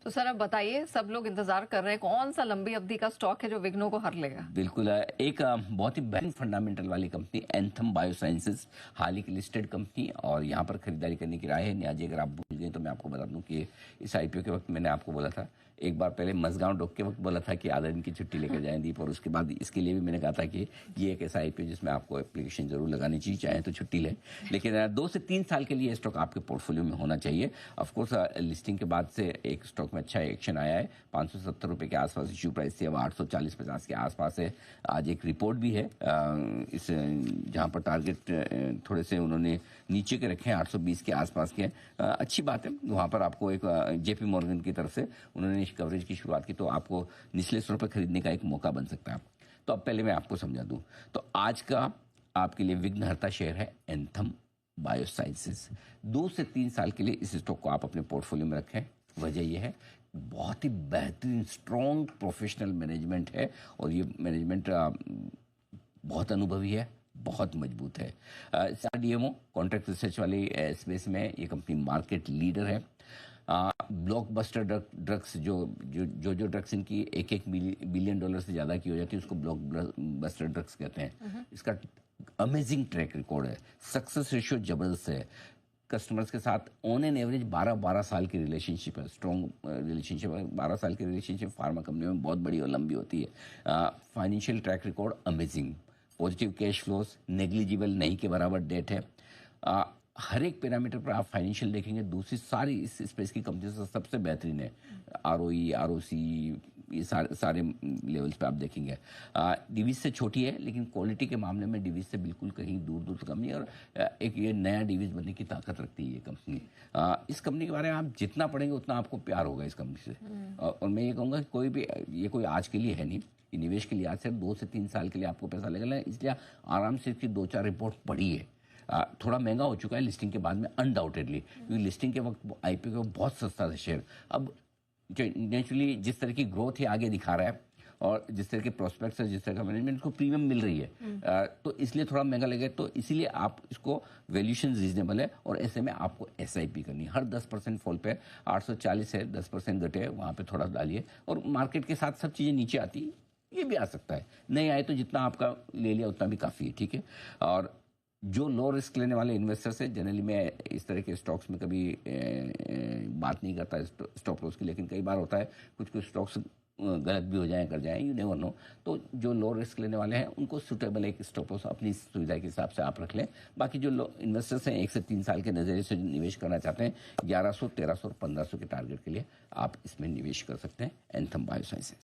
तो सर अब बताइए, सब लोग इंतजार कर रहे हैं, कौन सा लंबी अवधि का स्टॉक है जो विघ्नों को हर लेगा? बिल्कुल एक बहुत ही बेहतरीन फंडामेंटल वाली कंपनी एंथम बायोसाइंसेस, हाल ही की लिस्टेड कंपनी, और यहाँ पर खरीदारी करने की राय है। न्याजी अगर आप भूल गए तो मैं आपको बता दूं कि इस आईपीओ के वक्त मैंने आपको बोला था, एक बार पहले मजगांव डॉक के वक्त बोला था कि आधा दिन की छुट्टी लेकर जाएं दीप, और उसके बाद इसके लिए भी मैंने कहा था कि ये एक ऐसा आईपीओ जिसमें आपको एप्लीकेशन जरूर लगानी चाहिए, चाहे तो छुट्टी लें, लेकिन 2 से 3 साल के लिए स्टॉक आपके पोर्टफोलियो में होना चाहिए। ऑफकोर्स लिस्टिंग के बाद से एक स्टॉक में अच्छा एक्शन आया है, 570 रुपये के आसपास इश्यू प्राइस थी, अब 840-50 के आसपास है। आज एक रिपोर्ट भी है इस जहाँ पर टारगेट थोड़े से उन्होंने नीचे के रखे हैं, 820 के आसपास के। अच्छी बात है, वहाँ पर आपको एक जेपी मॉर्गन की तरफ से उन्होंने इस कवरेज की शुरुआत की, तो आपको निचले स्तर पर खरीदने का एक मौका बन सकता है। तो अब पहले मैं आपको समझा दूं, तो आज का आपके लिए विघ्नहर्ता शेयर है एंथम बायोसाइंसेस। 2 से 3 साल के लिए इस स्टॉक को आप अपने पोर्टफोलियो में रखें। वजह यह है, बहुत ही बेहतरीन स्ट्रॉन्ग प्रोफेशनल मैनेजमेंट है, और ये मैनेजमेंट बहुत अनुभवी है, बहुत मजबूत है। CRDMO कॉन्ट्रैक्ट रिसर्च वाली स्पेस में ये कंपनी मार्केट लीडर है। ब्लॉकबस्टर ड्रग्स जो ड्रग्स इनकी $1 बिलियन से ज़्यादा की हो जाती है, उसको ब्लॉकबस्टर ड्रग्स कहते हैं। इसका अमेजिंग ट्रैक रिकॉर्ड है, सक्सेस रेशियो जबरदस्त है, कस्टमर्स के साथ ऑन एन एवरेज 12 साल की रिलेशनशिप है, स्ट्रॉन्ग रिलेशनशिप है। 12 साल की रिलेशनशिप फार्मा कंपनी में बहुत बड़ी और लंबी होती है। Financial track record amazing, positive cash flows, negligible नहीं के बराबर डेट है। हर एक पैरामीटर पर आप फाइनेंशियल देखेंगे, दूसरी सारी इस स्पेस की कंपनी से सबसे बेहतरीन है। ROE, ROC, ये सारे लेवल्स पे आप देखेंगे। डिवीज से छोटी है, लेकिन क्वालिटी के मामले में डिवीज से बिल्कुल कहीं दूर दूर कम नहीं है, और एक ये नया डिवीज बनने की ताकत रखती है ये कंपनी। इस कंपनी के बारे में आप जितना पढ़ेंगे उतना आपको प्यार होगा इस कंपनी से। और मैं ये कहूँगा कि ये कोई आज के लिए है नहीं, ये निवेश के लिए आज से 2 से 3 साल के लिए आपको पैसा लगेगा, इसलिए आराम से इसकी 2-4 रिपोर्ट पढ़ी है। थोड़ा महंगा हो चुका है लिस्टिंग के बाद में अनडाउटेडली, क्योंकि लिस्टिंग के वक्त आईपीओ का बहुत सस्ता था शेयर। अब नेचुरली जिस तरह की ग्रोथ है आगे दिखा रहा है, और जिस तरह के प्रोस्पेक्ट्स है, जिस तरह का मैनेजमेंट, उसको प्रीमियम मिल रही है, तो इसलिए थोड़ा महंगा लगेगा। तो इसीलिए आप इसको वैल्यूएशन रीजनेबल है, और ऐसे में आपको SIP करनी है। हर 10% फॉल पे 840 है, 10% घटे है, वहाँ पे थोड़ा डालिए, और मार्केट के साथ सब चीज़ें नीचे आती है, ये भी आ सकता है, नहीं आए तो जितना आपका ले लिया उतना भी काफ़ी है, ठीक है। और जो लो रिस्क लेने वाले इन्वेस्टर्स हैं, जनरली मैं इस तरह के स्टॉक्स में कभी बात नहीं करता स्टॉप लॉस की, लेकिन कई बार होता है कुछ स्टॉक्स गलत भी हो जाए, कर जाएं, यू नेवर नो। तो जो लो रिस्क लेने वाले हैं उनको सूटेबल एक स्टॉप लॉस अपनी सुविधा के हिसाब से आप रख लें। बाकी जो इन्वेस्टर्स हैं 1 से 3 साल के नज़रिए से निवेश करना चाहते हैं, 1100, 1300 और 1500 के टारगेट के लिए आप इसमें निवेश कर सकते हैं एंथम बायोसाइंसेस।